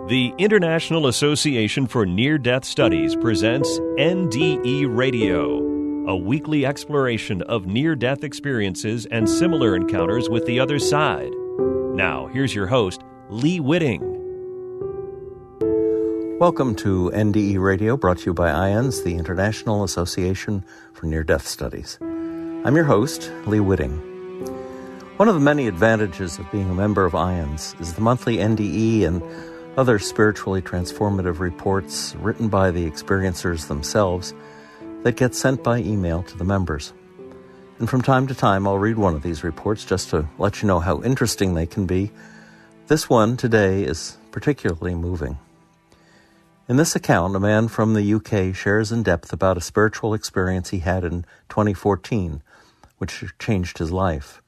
The International Association for Near-Death Studies presents NDE Radio, a weekly exploration of near-death experiences and similar encounters with the other side. Now, here's your host, Lee Witting. Welcome to NDE Radio, brought to you by IANDS, the International Association for Near-Death Studies. I'm your host, Lee Witting. One of the many advantages of being a member of IANDS is the monthly NDE and other spiritually transformative reports written by the experiencers themselves that get sent by email to the members. And from time to time, I'll read one of these reports just to let you know how interesting they can be. This one today is particularly moving. In this account, a man from the UK shares in depth about a spiritual experience he had in 2014, which changed his life.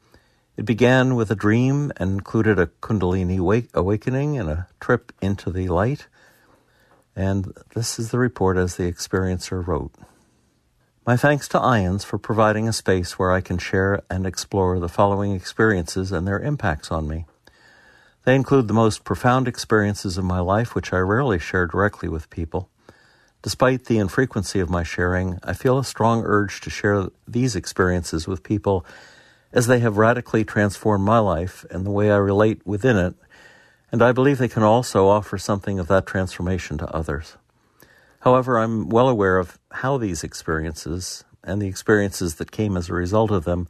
It began with a dream and included a Kundalini awakening and a trip into the light. And this is the report as the experiencer wrote. My thanks to IANDS for providing a space where I can share and explore the following experiences and their impacts on me. They include the most profound experiences of my life, which I rarely share directly with people. Despite the infrequency of my sharing, I feel a strong urge to share these experiences with people as they have radically transformed my life and the way I relate within it, and I believe they can also offer something of that transformation to others. However, I'm well aware of how these experiences, and the experiences that came as a result of them,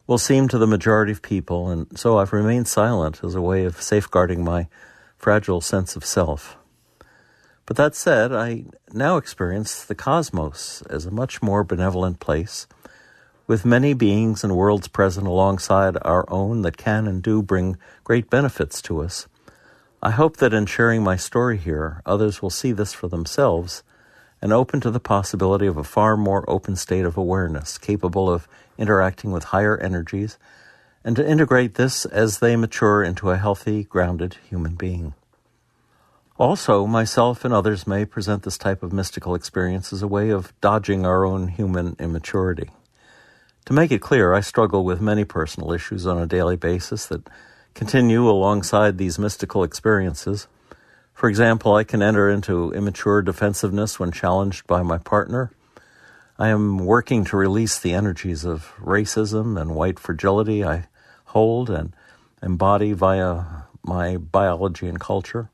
will seem to the majority of people, and so I've remained silent as a way of safeguarding my fragile sense of self. But that said, I now experience the cosmos as a much more benevolent place, with many beings and worlds present alongside our own that can and do bring great benefits to us. I hope that in sharing my story here, others will see this for themselves and open to the possibility of a far more open state of awareness, capable of interacting with higher energies, and to integrate this as they mature into a healthy, grounded human being. Also, myself and others may present this type of mystical experience as a way of dodging our own human immaturity. To make it clear, I struggle with many personal issues on a daily basis that continue alongside these mystical experiences. For example, I can enter into immature defensiveness when challenged by my partner. I am working to release the energies of racism and white fragility I hold and embody via my biology and culture.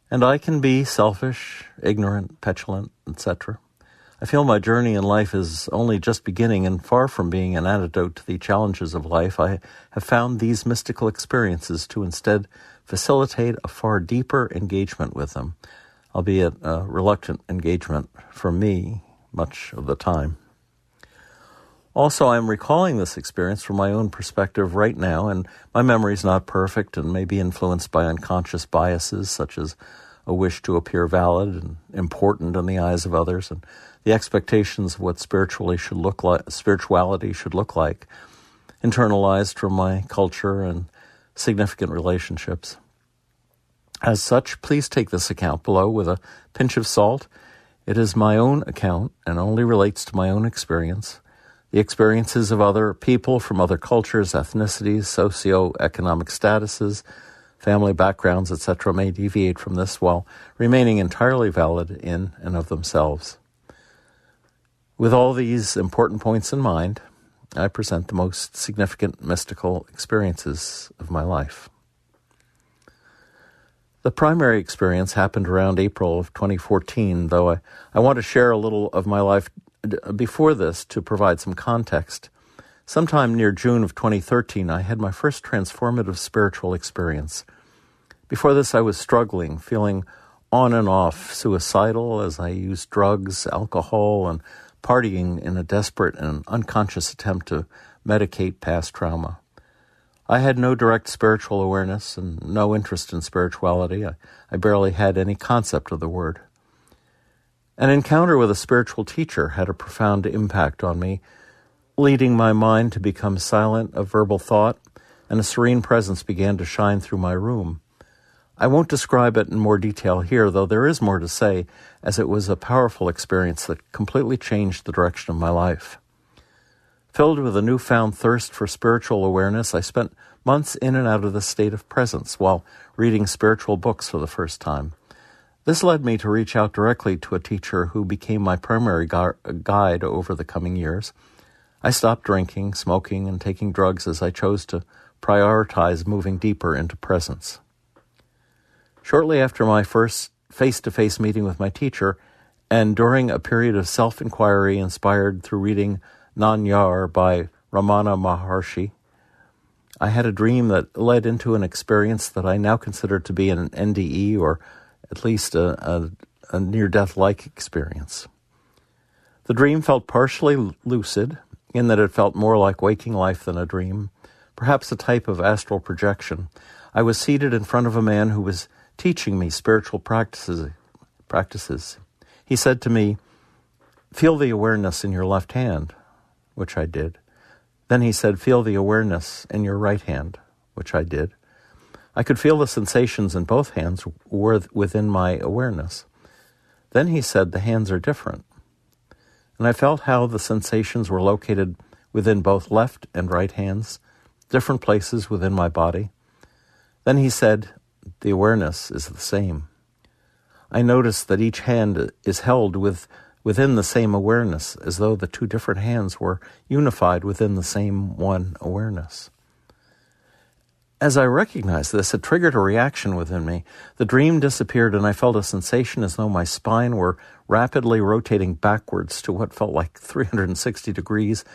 And I can be selfish, ignorant, petulant, etc. I feel my journey in life is only just beginning, and far from being an antidote to the challenges of life, I have found these mystical experiences to instead facilitate a far deeper engagement with them, albeit a reluctant engagement for me much of the time. Also, I am recalling this experience from my own perspective right now, and my memory is not perfect and may be influenced by unconscious biases such as a wish to appear valid and important in the eyes of others, and the expectations of what spirituality should look like, internalized from my culture and significant relationships. As such, please take this account below with a pinch of salt. It is my own account and only relates to my own experience. The experiences of other people from other cultures, ethnicities, socioeconomic statuses, family backgrounds, etc. may deviate from this while remaining entirely valid in and of themselves. With all these important points in mind, I present the most significant mystical experiences of my life. The primary experience happened around April of 2014, though I want to share a little of my life before this to provide some context. Sometime near June of 2013, I had my first transformative spiritual experience. Before this, I was struggling, feeling on and off suicidal as I used drugs, alcohol, and partying in a desperate and unconscious attempt to medicate past trauma. I had no direct spiritual awareness and no interest in spirituality. I barely had any concept of the word. An encounter with a spiritual teacher had a profound impact on me, leading my mind to become silent of verbal thought, and a serene presence began to shine through my room. I won't describe it in more detail here, though there is more to say, as it was a powerful experience that completely changed the direction of my life. Filled with a newfound thirst for spiritual awareness, I spent months in and out of the state of presence while reading spiritual books for the first time. This led me to reach out directly to a teacher who became my primary guide over the coming years. I stopped drinking, smoking, and taking drugs as I chose to prioritize moving deeper into presence. Shortly after my first face-to-face meeting with my teacher, and during a period of self-inquiry inspired through reading Nanyar by Ramana Maharshi, I had a dream that led into an experience that I now consider to be an NDE, or at least a near-death-like experience. The dream felt partially lucid, in that it felt more like waking life than a dream, perhaps a type of astral projection. I was seated in front of a man who was teaching me spiritual practices. He said to me, "Feel the awareness in your left hand," which I did. Then he said, "Feel the awareness in your right hand," which I did. I could feel the sensations in both hands were within my awareness. Then he said, "The hands are different." And I felt how the sensations were located within both left and right hands, different places within my body. Then he said, "The awareness is the same." I noticed that each hand is held within the same awareness, as though the two different hands were unified within the same one awareness. As I recognized this, it triggered a reaction within me. The dream disappeared, and I felt a sensation as though my spine were rapidly rotating backwards to what felt like 360 degrees,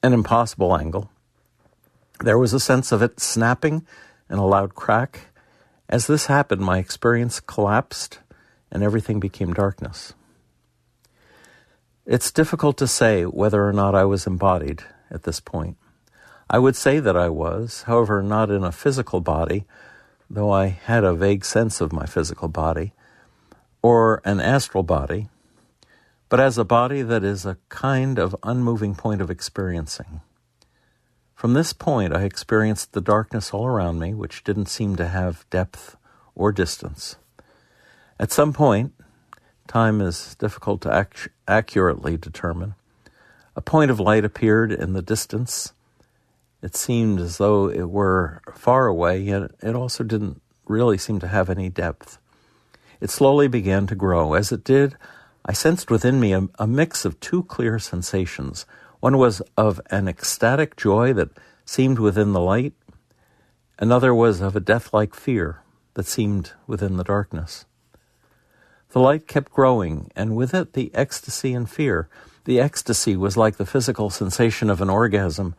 an impossible angle. There was a sense of it snapping and a loud crack. As this happened, my experience collapsed, and everything became darkness. It's difficult to say whether or not I was embodied at this point. I would say that I was, however, not in a physical body, though I had a vague sense of my physical body, or an astral body, but as a body that is a kind of unmoving point of experiencing. From this point, I experienced the darkness all around me, which didn't seem to have depth or distance. At some point, time is difficult to accurately determine, a point of light appeared in the distance. It seemed as though it were far away, yet it also didn't really seem to have any depth. It slowly began to grow. As it did, I sensed within me a mix of two clear sensations. One was of an ecstatic joy that seemed within the light. Another was of a death-like fear that seemed within the darkness. The light kept growing, and with it the ecstasy and fear. The ecstasy was like the physical sensation of an orgasm,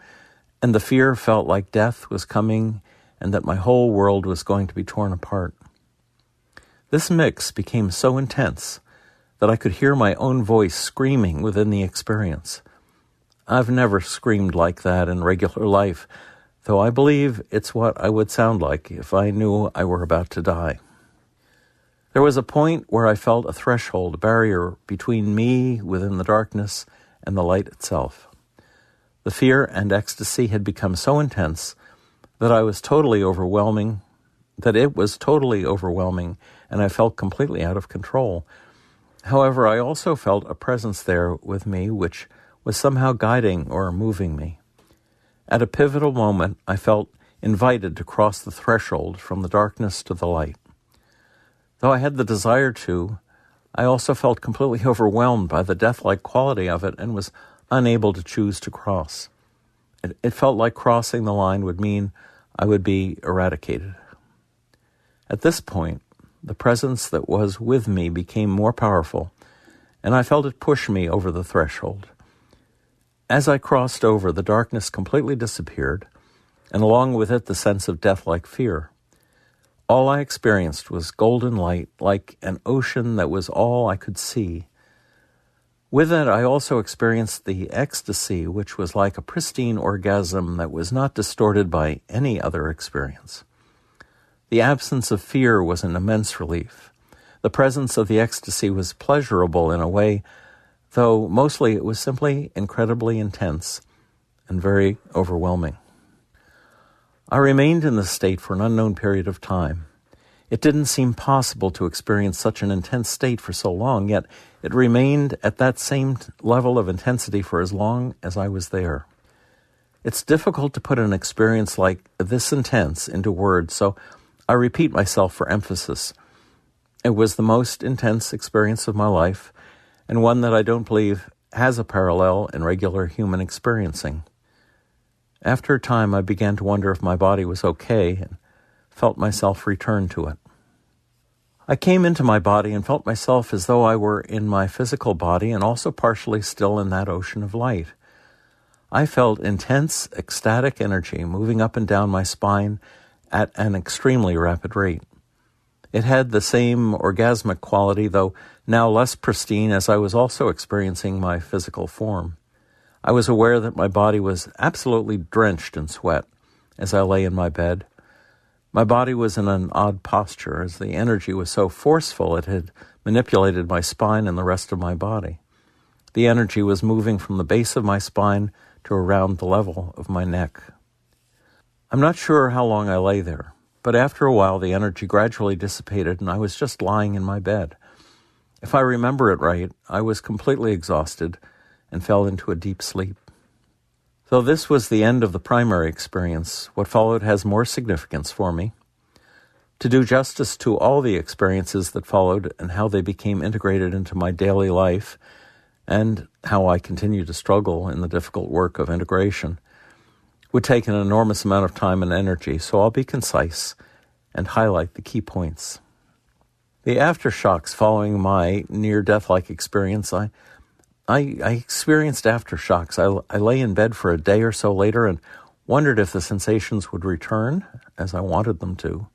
and the fear felt like death was coming and that my whole world was going to be torn apart. This mix became so intense that I could hear my own voice screaming within the experience. I've never screamed like that in regular life, though I believe it's what I would sound like if I knew I were about to die. There was a point where I felt a threshold, a barrier between me within the darkness and the light itself. The fear and ecstasy had become so intense that it was totally overwhelming, and I felt completely out of control. However, I also felt a presence there with me which was somehow guiding or moving me. At a pivotal moment, I felt invited to cross the threshold from the darkness to the light. Though I had the desire to, I also felt completely overwhelmed by the death-like quality of it and was unable to choose to cross. It felt like crossing the line would mean I would be eradicated. At this point, the presence that was with me became more powerful, and I felt it push me over the threshold. As I crossed over, the darkness completely disappeared, and along with it the sense of death-like fear. All I experienced was golden light, like an ocean that was all I could see. With it, I also experienced the ecstasy, which was like a pristine orgasm that was not distorted by any other experience. The absence of fear was an immense relief. The presence of the ecstasy was pleasurable in a way, though mostly it was simply incredibly intense and very overwhelming. I remained in this state for an unknown period of time. It didn't seem possible to experience such an intense state for so long, yet it remained at that same level of intensity for as long as I was there. It's difficult to put an experience like this intense into words, so I repeat myself for emphasis. It was the most intense experience of my life, and one that I don't believe has a parallel in regular human experiencing. After a time, I began to wonder if my body was okay and felt myself return to it. I came into my body and felt myself as though I were in my physical body and also partially still in that ocean of light. I felt intense, ecstatic energy moving up and down my spine at an extremely rapid rate. It had the same orgasmic quality, though now less pristine, as I was also experiencing my physical form. I was aware that my body was absolutely drenched in sweat as I lay in my bed. My body was in an odd posture, as the energy was so forceful it had manipulated my spine and the rest of my body. The energy was moving from the base of my spine to around the level of my neck. I'm not sure how long I lay there, but after a while the energy gradually dissipated and I was just lying in my bed. If I remember it right, I was completely exhausted and fell into a deep sleep. Though this was the end of the primary experience, what followed has more significance for me. To do justice to all the experiences that followed and how they became integrated into my daily life, and how I continue to struggle in the difficult work of integration, would take an enormous amount of time and energy, so I'll be concise and highlight the key points. The aftershocks following my near-death-like experience, I experienced aftershocks. I lay in bed for a day or so later and wondered if the sensations would return as I wanted them to.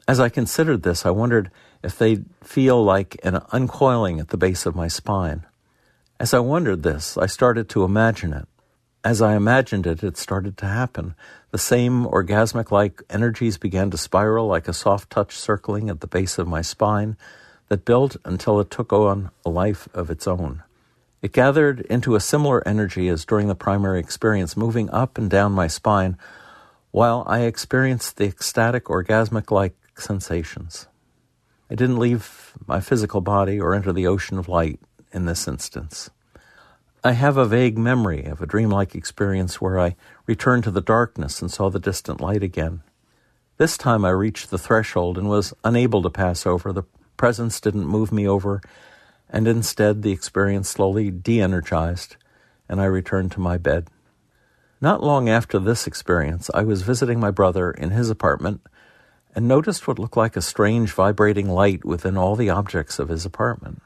As I considered this, I wondered if they'd feel like an uncoiling at the base of my spine. As I wondered this, I started to imagine it. As I imagined it, it started to happen. The same orgasmic-like energies began to spiral like a soft touch circling at the base of my spine that built until it took on a life of its own. It gathered into a similar energy as during the primary experience, moving up and down my spine, while I experienced the ecstatic, orgasmic-like sensations. I didn't leave my physical body or enter the ocean of light in this instance. I have a vague memory of a dreamlike experience where I returned to the darkness and saw the distant light again. This time I reached the threshold and was unable to pass over. The presence didn't move me over, and instead the experience slowly de-energized, and I returned to my bed. Not long after this experience, I was visiting my brother in his apartment and noticed what looked like a strange vibrating light within all the objects of his apartment.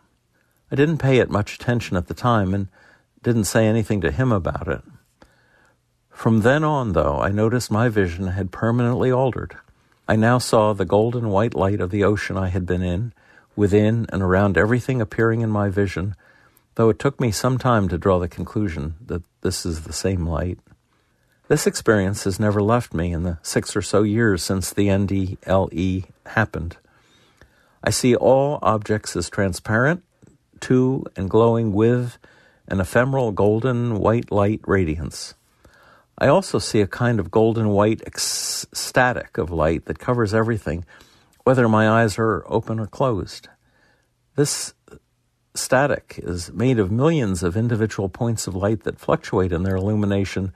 I didn't pay it much attention at the time and didn't say anything to him about it. From then on, though, I noticed my vision had permanently altered. I now saw the golden white light of the ocean I had been in, within and around everything appearing in my vision, though it took me some time to draw the conclusion that this is the same light. This experience has never left me in the 6 or so years since the NDLE happened. I see all objects as transparent, to and glowing with an ephemeral golden white light radiance. I also see a kind of golden white ecstatic of light that covers everything, whether my eyes are open or closed. This static is made of millions of individual points of light that fluctuate in their illumination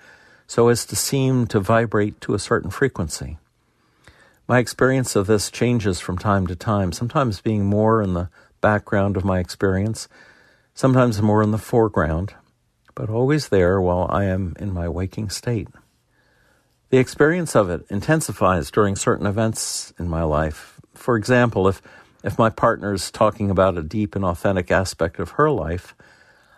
so as to seem to vibrate to a certain frequency. My experience of this changes from time to time, sometimes being more in the background of my experience, sometimes more in the foreground, but always there while I am in my waking state. The experience of it intensifies during certain events in my life. For example, if my partner is talking about a deep and authentic aspect of her life,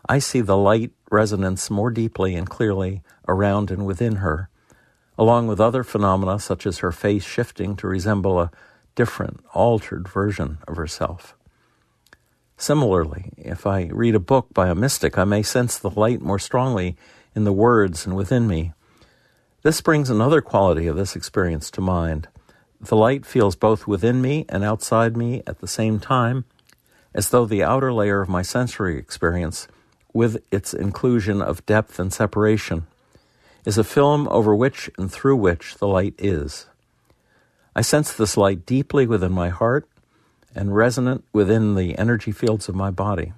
I see the light resonance more deeply and clearly around and within her, along with other phenomena such as her face shifting to resemble a different, altered version of herself. Similarly, if I read a book by a mystic, I may sense the light more strongly in the words and within me. This brings another quality of this experience to mind. The light feels both within me and outside me at the same time, as though the outer layer of my sensory experience, with its inclusion of depth and separation, is a film over which and through which the light is. I sense this light deeply within my heart and resonant within the energy fields of my body.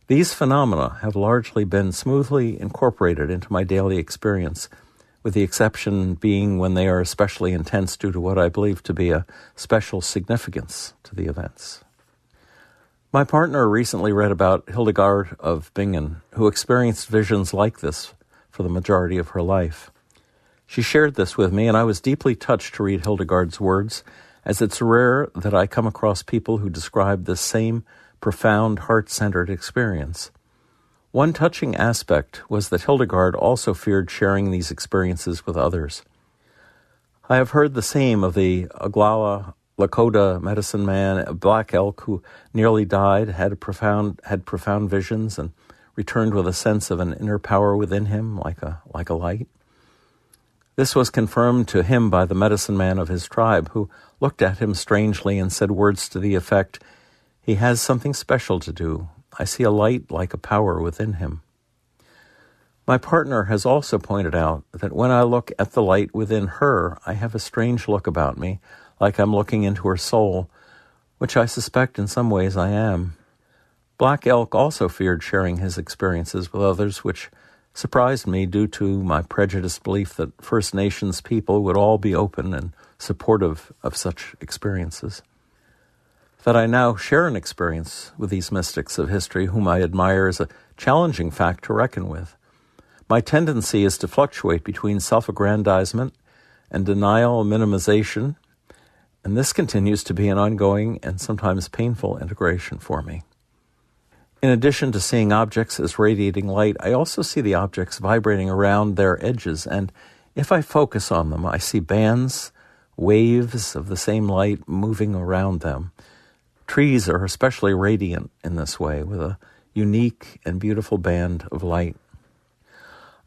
These phenomena have largely been smoothly incorporated into my daily experience, with the exception being when they are especially intense due to what I believe to be a special significance to the events. My partner recently read about Hildegard of Bingen, who experienced visions like this for the majority of her life. She shared this with me, and I was deeply touched to read Hildegard's words, as it's rare that I come across people who describe this same profound, heart-centered experience. One touching aspect was that Hildegard also feared sharing these experiences with others. I have heard the same of the Oglala Lakota medicine man, a black elk who nearly died, had profound visions, and returned with a sense of an inner power within him, like a light. This was confirmed to him by the medicine man of his tribe, who looked at him strangely and said words to the effect, "He has something special to do. I see a light like a power within him." My partner has also pointed out that when I look at the light within her, I have a strange look about me, like I'm looking into her soul, which I suspect in some ways I am. Black Elk also feared sharing his experiences with others, which surprised me due to my prejudiced belief that First Nations people would all be open and supportive of such experiences. That I now share an experience with these mystics of history whom I admire is a challenging fact to reckon with. My tendency is to fluctuate between self-aggrandizement and denial and minimization, and this continues to be an ongoing and sometimes painful integration for me. In addition to seeing objects as radiating light, I also see the objects vibrating around their edges, and if I focus on them, I see bands, waves of the same light moving around them. Trees are especially radiant in this way, with a unique and beautiful band of light.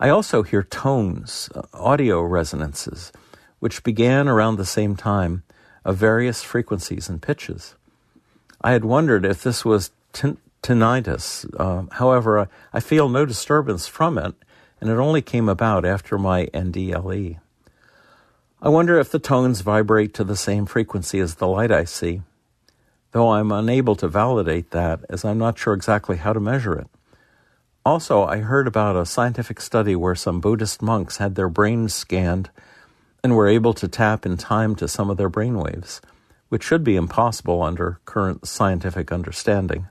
I also hear tones, audio resonances, which began around the same time, of various frequencies and pitches. I had wondered if this was tinnitus. However, I feel no disturbance from it, and it only came about after my NDLE. I wonder if the tones vibrate to the same frequency as the light I see, though I'm unable to validate that, as I'm not sure exactly how to measure it. Also, I heard about a scientific study where some Buddhist monks had their brains scanned and were able to tap in time to some of their brainwaves, which should be impossible under current scientific understanding.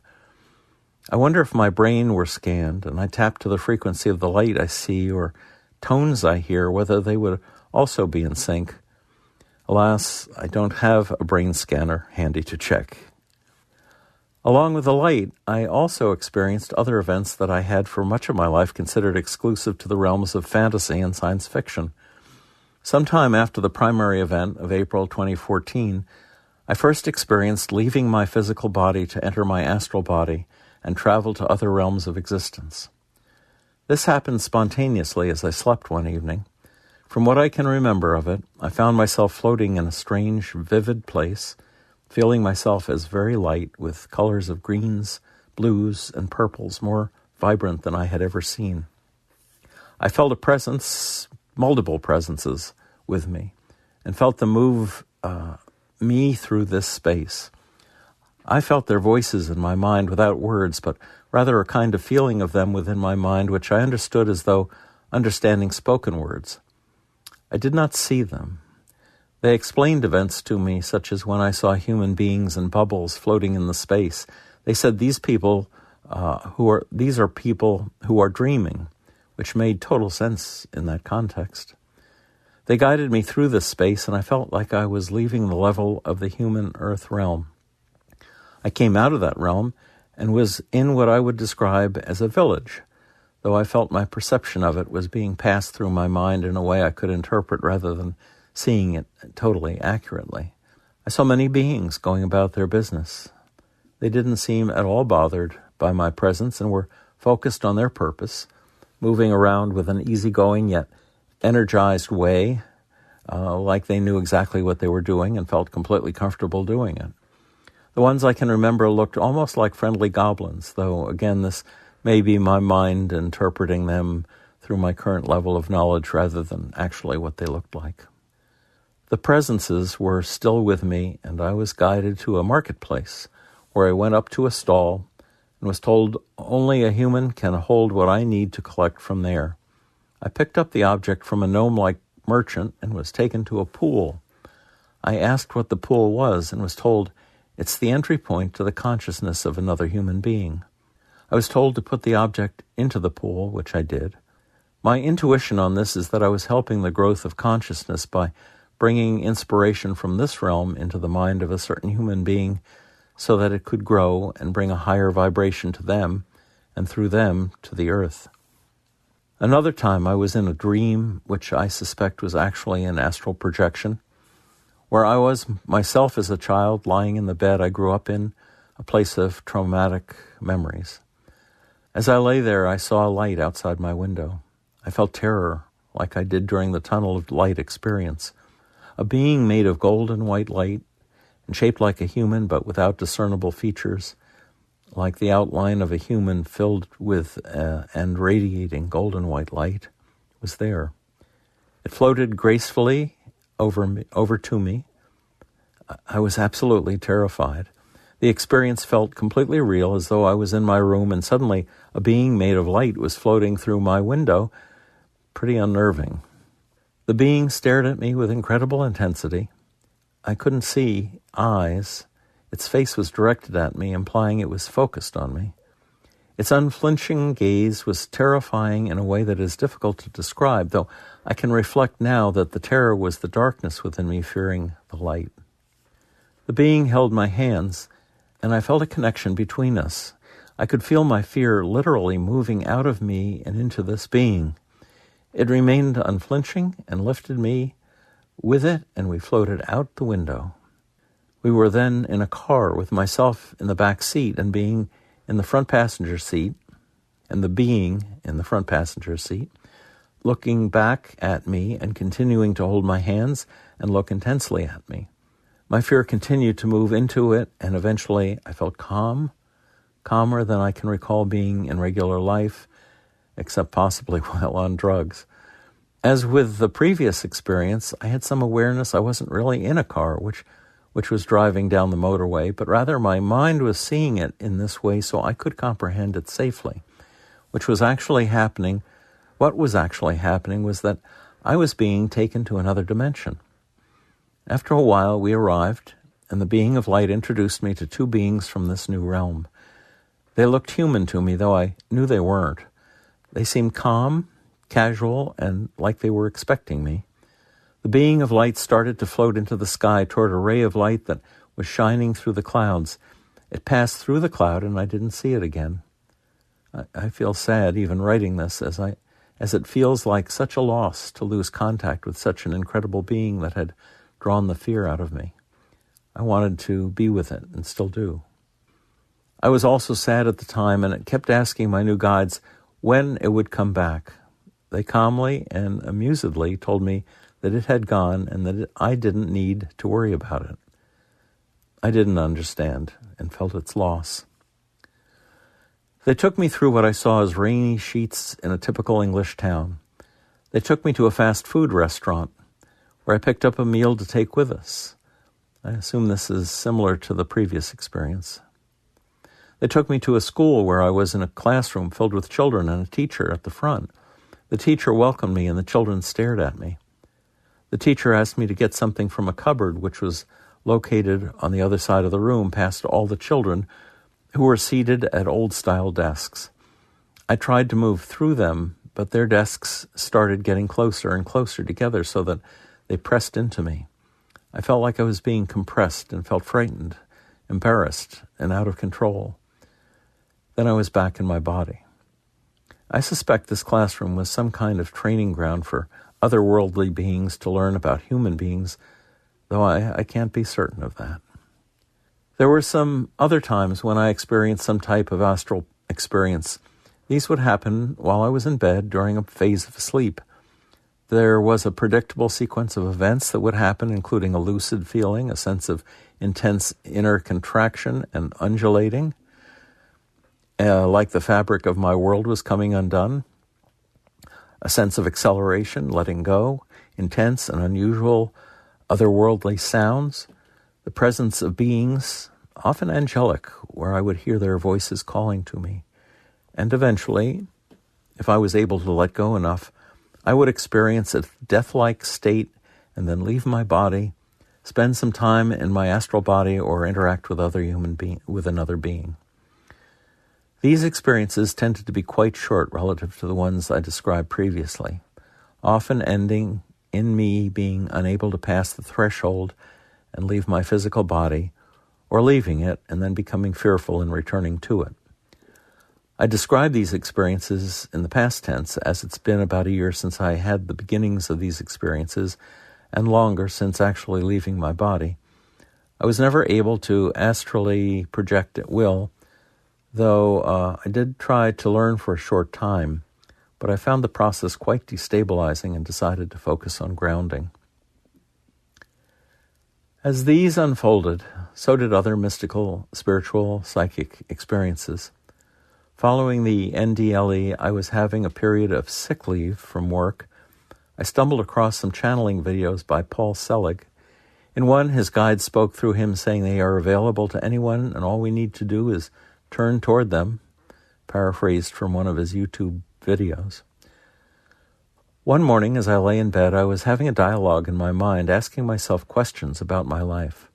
I wonder if my brain were scanned and I tapped to the frequency of the light I see or tones I hear, whether they would also be in sync. Alas, I don't have a brain scanner handy to check. Along with the light, I also experienced other events that I had for much of my life considered exclusive to the realms of fantasy and science fiction. Sometime after the primary event of April 2014, I first experienced leaving my physical body to enter my astral body and travel to other realms of existence. This happened spontaneously as I slept one evening. From what I can remember of it, I found myself floating in a strange, vivid place, feeling myself as very light, with colors of greens, blues, and purples more vibrant than I had ever seen. I felt a presence, multiple presences, with me, and felt them move me through this space. I felt their voices in my mind without words, but rather a kind of feeling of them within my mind, which I understood as though understanding spoken words. I did not see them. They explained events to me, such as when I saw human beings in bubbles floating in the space. They said these are people who are dreaming, which made total sense in that context. They guided me through this space, and I felt like I was leaving the level of the human earth realm. I came out of that realm and was in what I would describe as a village, though I felt my perception of it was being passed through my mind in a way I could interpret rather than seeing it totally accurately. I saw many beings going about their business. They didn't seem at all bothered by my presence and were focused on their purpose, moving around with an easygoing yet energized way, like they knew exactly what they were doing and felt completely comfortable doing it. The ones I can remember looked almost like friendly goblins, though, again, this may be my mind interpreting them through my current level of knowledge rather than actually what they looked like. The presences were still with me, and I was guided to a marketplace, where I went up to a stall and was told only a human can hold what I need to collect from there. I picked up the object from a gnome-like merchant and was taken to a pool. I asked what the pool was and was told it's the entry point to the consciousness of another human being. I was told to put the object into the pool, which I did. My intuition on this is that I was helping the growth of consciousness by bringing inspiration from this realm into the mind of a certain human being so that it could grow and bring a higher vibration to them and through them to the earth. Another time I was in a dream, which I suspect was actually an astral projection, where I was myself as a child lying in the bed I grew up in, a place of traumatic memories. As I lay there, I saw a light outside my window. I felt terror, like I did during the tunnel of light experience. A being made of gold and white light, and shaped like a human but without discernible features, like the outline of a human filled with and radiating golden white light, was there. It floated gracefully over to me. I was absolutely terrified. The experience felt completely real, as though I was in my room and suddenly a being made of light was floating through my window. Pretty unnerving. The being stared at me with incredible intensity. I couldn't see eyes. Its face was directed at me, implying it was focused on me. Its unflinching gaze was terrifying in a way that is difficult to describe, though I can reflect now that the terror was the darkness within me fearing the light. The being held my hands, and I felt a connection between us. I could feel my fear literally moving out of me and into this being. It remained unflinching and lifted me with it, and we floated out the window. We were then in a car with myself in the back seat and being in the front passenger seat, and the being in the front passenger seat, looking back at me and continuing to hold my hands and look intensely at me. My fear continued to move into it, and eventually I felt calmer than I can recall being in regular life, except possibly while on drugs. As with the previous experience, I had some awareness I wasn't really in a car, which was driving down the motorway, but rather my mind was seeing it in this way so I could comprehend it safely. What was actually happening was that I was being taken to another dimension. After a while, we arrived, and the being of light introduced me to two beings from this new realm. They looked human to me, though I knew they weren't. They seemed calm, casual, and like they were expecting me. The being of light started to float into the sky toward a ray of light that was shining through the clouds. It passed through the cloud, and I didn't see it again. I feel sad even writing this, as it feels like such a loss to lose contact with such an incredible being that had drawn the fear out of me. I wanted to be with it, and still do. I was also sad at the time, and it kept asking my new guides when it would come back. They calmly and amusedly told me that it had gone and that I didn't need to worry about it. I didn't understand and felt its loss. They took me through what I saw as rainy sheets in a typical English town. They took me to a fast food restaurant where I picked up a meal to take with us. I assume this is similar to the previous experience. They took me to a school where I was in a classroom filled with children and a teacher at the front. The teacher welcomed me and the children stared at me. The teacher asked me to get something from a cupboard which was located on the other side of the room past all the children who were seated at old-style desks. I tried to move through them, but their desks started getting closer and closer together so that they pressed into me. I felt like I was being compressed and felt frightened, embarrassed, and out of control. Then I was back in my body. I suspect this classroom was some kind of training ground for otherworldly beings to learn about human beings, though I can't be certain of that. There were some other times when I experienced some type of astral experience. These would happen while I was in bed during a phase of sleep. There was a predictable sequence of events that would happen, including a lucid feeling, a sense of intense inner contraction and undulating, like the fabric of my world was coming undone, a sense of acceleration, letting go, intense and unusual otherworldly sounds, the presence of beings often angelic, where I would hear their voices calling to me. And eventually, if I was able to let go enough, I would experience a death-like state and then leave my body, spend some time in my astral body, or interact with another being. These experiences tended to be quite short relative to the ones I described previously, often ending in me being unable to pass the threshold and leave my physical body, or leaving it and then becoming fearful and returning to it. I describe these experiences in the past tense, as it's been about a year since I had the beginnings of these experiences and longer since actually leaving my body. I was never able to astrally project at will, though I did try to learn for a short time, but I found the process quite destabilizing and decided to focus on grounding. As these unfolded, so did other mystical, spiritual, psychic experiences. Following the NDLE, I was having a period of sick leave from work. I stumbled across some channeling videos by Paul Selig. In one, his guide spoke through him saying they are available to anyone and all we need to do is turn toward them, paraphrased from one of his YouTube videos. One morning as I lay in bed, I was having a dialogue in my mind, asking myself questions about my life.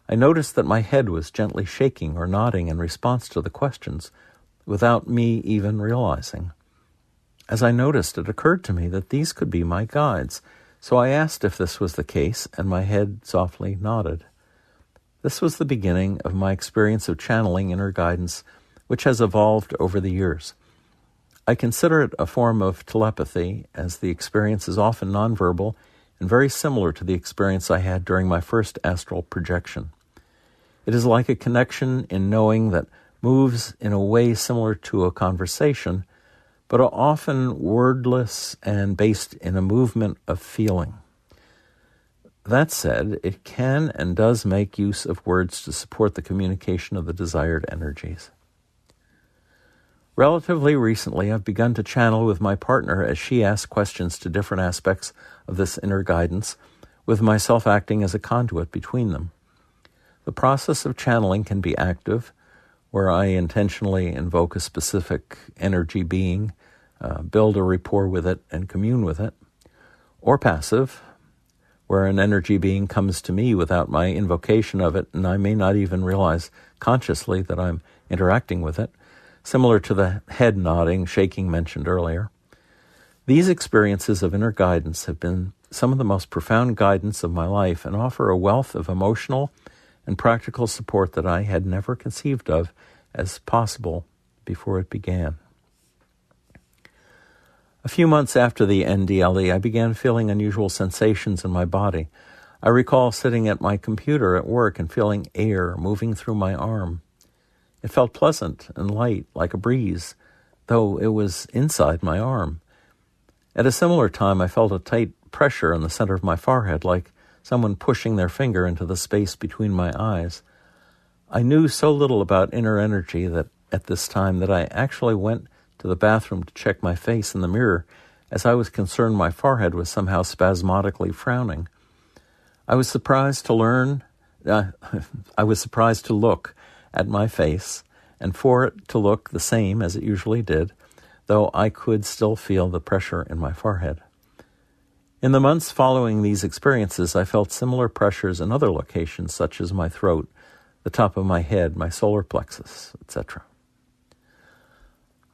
I noticed that my head was gently shaking or nodding in response to the questions, without me even realizing. As I noticed, it occurred to me that these could be my guides, so I asked if this was the case, and my head softly nodded. This was the beginning of my experience of channeling inner guidance, which has evolved over the years. I consider it a form of telepathy, as the experience is often nonverbal and very similar to the experience I had during my first astral projection. It is like a connection in knowing that moves in a way similar to a conversation, but are often wordless and based in a movement of feeling. That said, it can and does make use of words to support the communication of the desired energies. Relatively recently, I've begun to channel with my partner as she asks questions to different aspects of this inner guidance, with myself acting as a conduit between them. The process of channeling can be active, where I intentionally invoke a specific energy being, build a rapport with it, and commune with it, or passive, where an energy being comes to me without my invocation of it, and I may not even realize consciously that I'm interacting with it, similar to the head nodding, shaking mentioned earlier. These experiences of inner guidance have been some of the most profound guidance of my life and offer a wealth of emotional and practical support that I had never conceived of as possible before it began. A few months after the NDLE, I began feeling unusual sensations in my body. I recall sitting at my computer at work and feeling air moving through my arm. It felt pleasant and light, like a breeze, though it was inside my arm. At a similar time, I felt a tight pressure in the center of my forehead, like someone pushing their finger into the space between my eyes. I knew so little about inner energy that at this time that I actually went to the bathroom to check my face in the mirror, as I was concerned my forehead was somehow spasmodically frowning. I was surprised to look at my face, and for it to look the same as it usually did, though I could still feel the pressure in my forehead. In the months following these experiences, I felt similar pressures in other locations, such as my throat, the top of my head, my solar plexus, etc.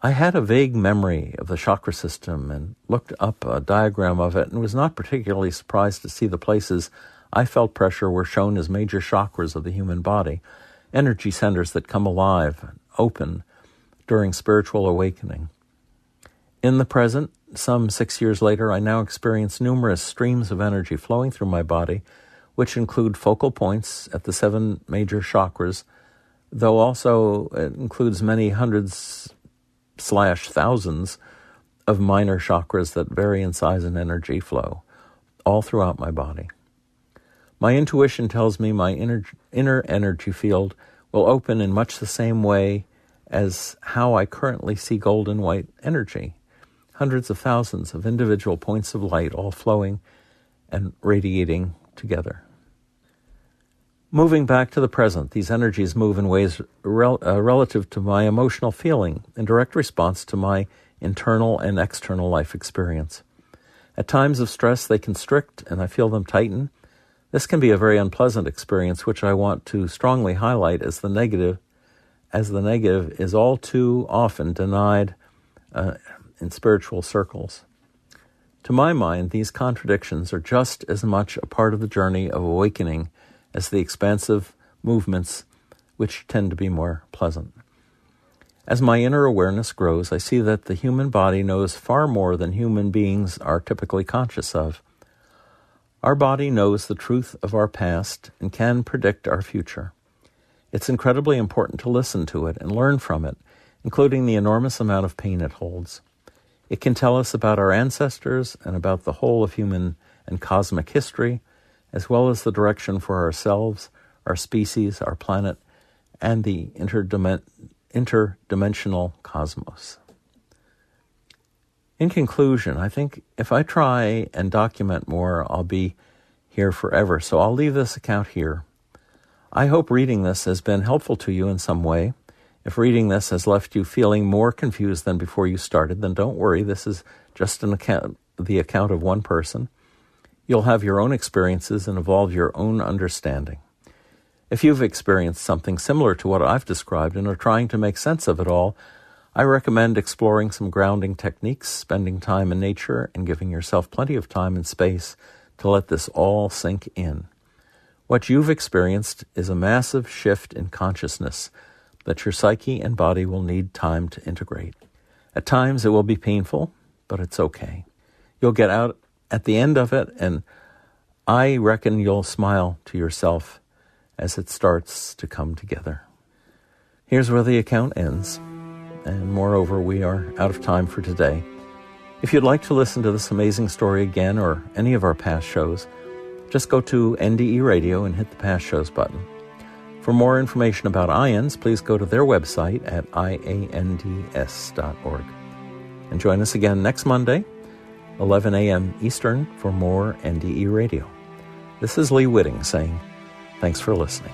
I had a vague memory of the chakra system and looked up a diagram of it and was not particularly surprised to see the places I felt pressure were shown as major chakras of the human body, energy centers that come alive and open during spiritual awakening. In the present, some 6 years later, I now experience numerous streams of energy flowing through my body, which include focal points at the 7 major chakras, though also it includes many hundreds/thousands of minor chakras that vary in size and energy flow, all throughout my body. My intuition tells me my inner energy field will open in much the same way as how I currently see golden white energy. Hundreds of thousands of individual points of light all flowing and radiating together. Moving back to the present, these energies move in ways relative to my emotional feeling in direct response to my internal and external life experience. At times of stress, they constrict and I feel them tighten. This can be a very unpleasant experience, which I want to strongly highlight as the negative is all too often denied in spiritual circles. To my mind, these contradictions are just as much a part of the journey of awakening as the expansive movements, which tend to be more pleasant. As my inner awareness grows, I see that the human body knows far more than human beings are typically conscious of. Our body knows the truth of our past and can predict our future. It's incredibly important to listen to it and learn from it, including the enormous amount of pain it holds. It can tell us about our ancestors and about the whole of human and cosmic history, as well as the direction for ourselves, our species, our planet, and the interdimensional cosmos. In conclusion, I think if I try and document more, I'll be here forever, so I'll leave this account here. I hope reading this has been helpful to you in some way. If reading this has left you feeling more confused than before you started, then don't worry, this is just the account of one person. You'll have your own experiences and evolve your own understanding. If you've experienced something similar to what I've described and are trying to make sense of it all, I recommend exploring some grounding techniques, spending time in nature, and giving yourself plenty of time and space to let this all sink in. What you've experienced is a massive shift in consciousness that your psyche and body will need time to integrate. At times it will be painful, but it's okay. You'll get out at the end of it, and I reckon you'll smile to yourself as it starts to come together. Here's where the account ends, and moreover, we are out of time for today. If you'd like to listen to this amazing story again or any of our past shows, just go to NDE Radio and hit the Past Shows button. For more information about IANDS, please go to their website at IANDS.org. And join us again next Monday, 11 a.m. Eastern, for more NDE Radio. This is Lee Witting saying, thanks for listening.